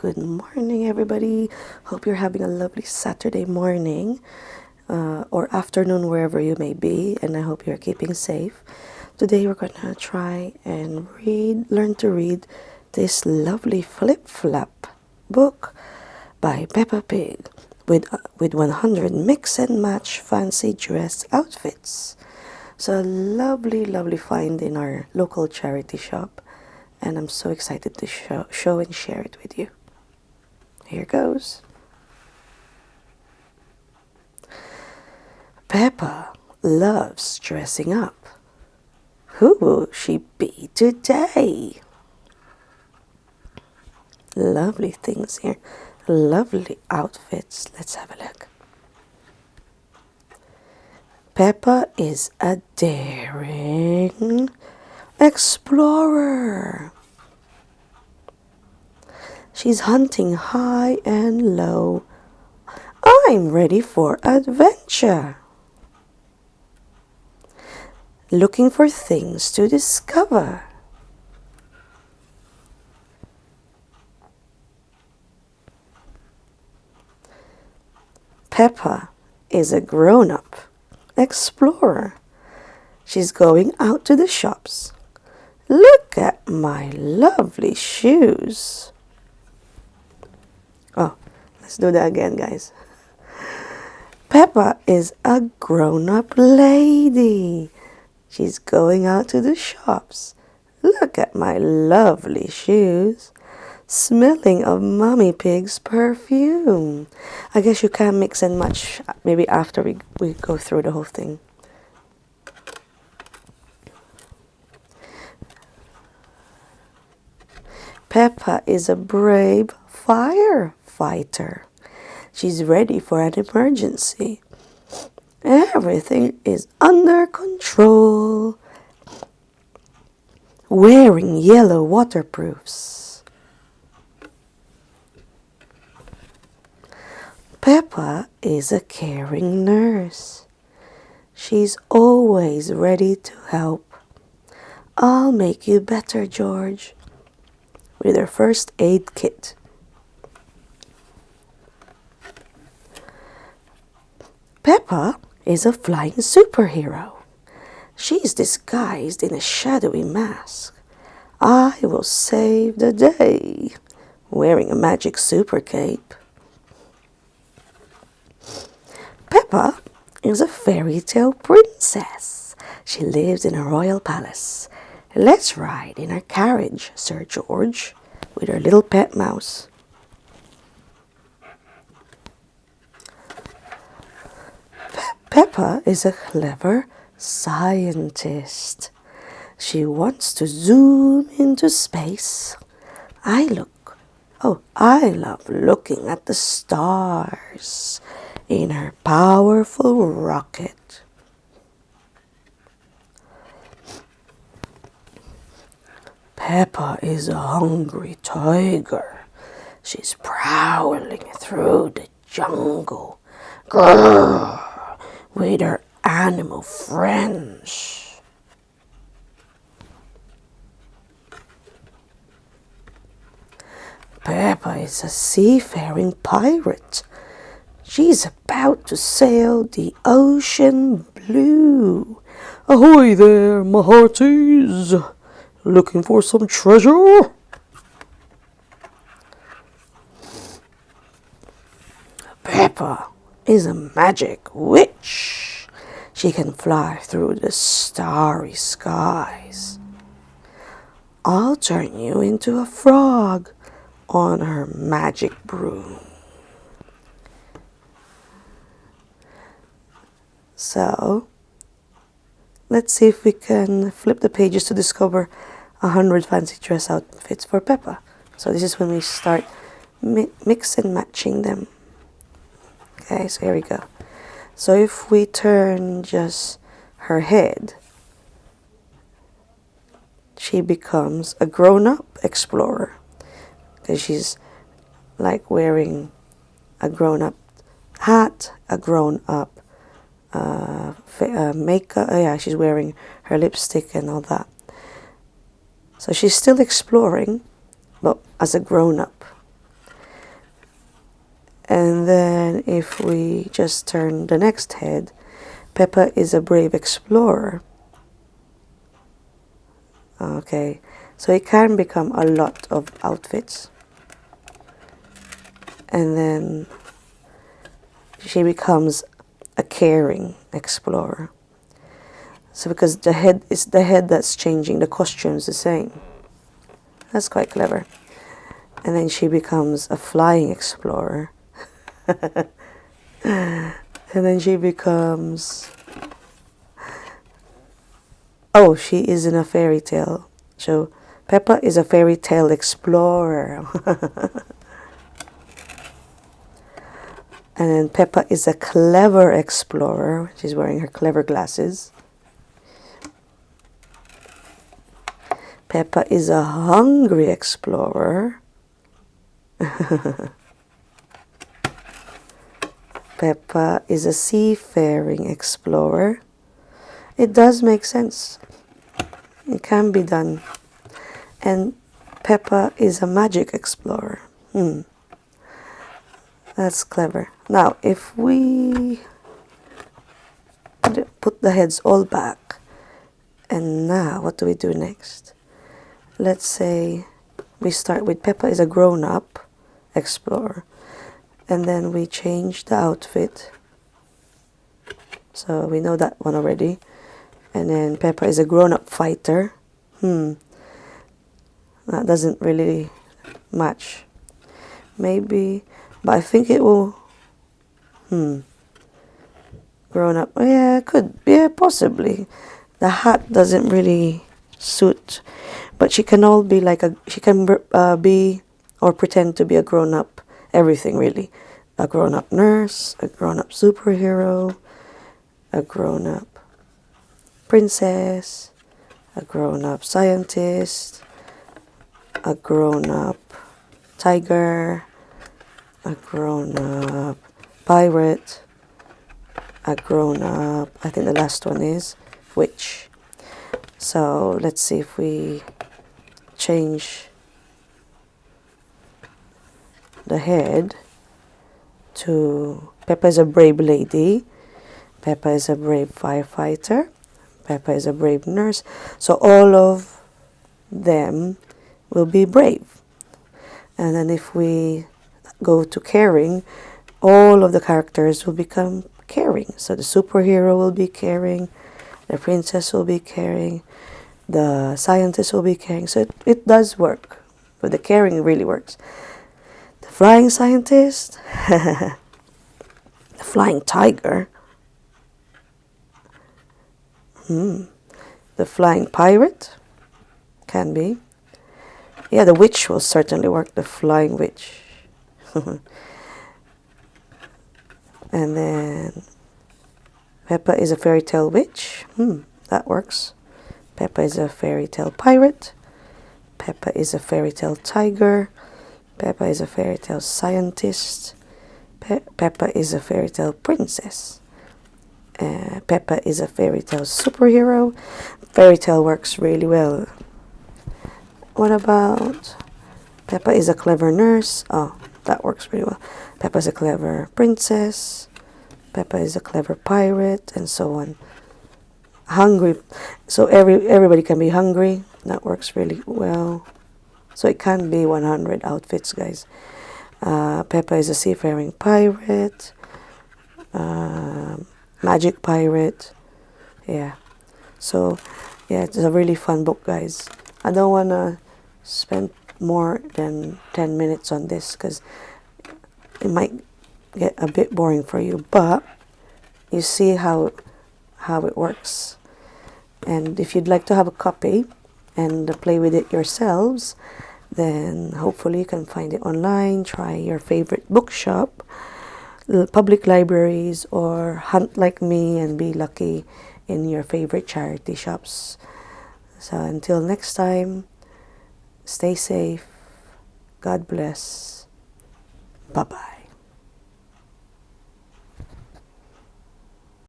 Good morning, everybody. Hope you're having a lovely Saturday morning or afternoon, wherever you may be, and I hope you're keeping safe. Today, we're gonna try and learn to read this lovely Flip Flap book by Peppa Pig with 100 mix and match fancy dress outfits. So, a lovely find in our local charity shop, and I'm so excited to show and share it with you. Here goes. Peppa loves dressing up. Who will she be today? Lovely things here. Lovely outfits. Let's have a look. Peppa is a daring explorer. She's hunting high and low. I'm ready for adventure. Looking for things to discover. Peppa is a grown-up explorer. She's going out to the shops. Look at my lovely shoes. Oh, let's do that again, guys. Peppa is a grown-up lady. She's going out to the shops. Look at my lovely shoes. Smelling of Mommy Pig's perfume. I guess you can mix and match maybe after we go through the whole thing. Peppa is a brave firefighter. She's ready for an emergency. Everything is under control. Wearing yellow waterproofs. Peppa is a caring nurse. She's always ready to help. I'll make you better, George. With her first aid kit. Peppa is a flying superhero. She's disguised in a shadowy mask. I will save the day, wearing a magic super cape. Peppa is a fairy tale princess. She lives in a royal palace. Let's ride in her carriage, Sir George, with her little pet mouse. Peppa is a clever scientist. She wants to zoom into space. I love looking at the stars in her powerful rocket. Peppa is a hungry tiger. She's prowling through the jungle. Grrr, with her animal friends. Peppa is a seafaring pirate. She's about to sail the ocean blue. Ahoy there, my hearties! Looking for some treasure? Peppa is a magic witch. She can fly through the starry skies. I'll turn you into a frog on her magic broom. So, let's see if we can flip the pages to discover 100 fancy dress outfits for Peppa. So this is when we start mix and matching them. Okay, so here we go. So if we turn just her head, she becomes a grown-up explorer. Because she's like wearing a grown-up hat, a grown-up makeup. Yeah, she's wearing her lipstick and all that. So she's still exploring, but as a grown-up. And then if we just turn the next head, Peppa is a brave explorer. Okay, so it can become a lot of outfits. And then she becomes a caring explorer. So because the head is the head that's changing, the costume's the same. That's quite clever. And then she becomes a flying explorer. And then she becomes... Oh, she is in a fairy tale. So Peppa is a fairy tale explorer. And then Peppa is a clever explorer. She's wearing her clever glasses. Peppa is a hungry explorer. Peppa is a seafaring explorer. It does make sense. It can be done. And Peppa is a magic explorer. That's clever. Now, if we put the heads all back, and now what do we do next? Let's say we start with Peppa is a grown-up explorer. And then we change the outfit. So we know that one already. And then Peppa is a grown-up fighter. That doesn't really match. Maybe, but I think it will... Grown-up, yeah, could, yeah, possibly. The hat doesn't really suit. But she can all be like a... She can be or pretend to be a grown-up everything, really. A grown-up nurse, a grown-up superhero, a grown-up princess, a grown-up scientist, a grown-up tiger, a grown-up pirate, a grown-up, I think the last one is witch. So let's see if we change the head to Peppa is a brave lady, Peppa is a brave firefighter, Peppa is a brave nurse. So all of them will be brave. And then if we go to caring, all of the characters will become caring. So the superhero will be caring, the princess will be caring, the scientist will be caring. So it does work. But the caring really works. The flying scientist, the flying tiger, the flying pirate, can be. Yeah, the witch will certainly work, the flying witch. And then Peppa is a fairy tale witch. That works. Peppa is a fairy tale pirate. Peppa is a fairy tale tiger. Peppa is a fairy tale scientist. Peppa is a fairy tale princess. Peppa is a fairy tale superhero. Fairy tale works really well. What about Peppa is a clever nurse? Oh, that works really well. Peppa is a clever princess. Peppa is a clever pirate, and so on. Hungry. So everybody can be hungry. That works really well. So it can be 100 outfits, guys. Peppa is a seafaring pirate. Magic pirate. Yeah. So, yeah, it's a really fun book, guys. I don't want to spend more than 10 minutes on this because it might get a bit boring for you. But you see how it works. And if you'd like to have a copy and play with it yourselves, then hopefully you can find it online. Try your favorite bookshop, public libraries, or hunt like me and be lucky in your favorite charity shops. So until next time, stay safe. God bless. Bye-bye.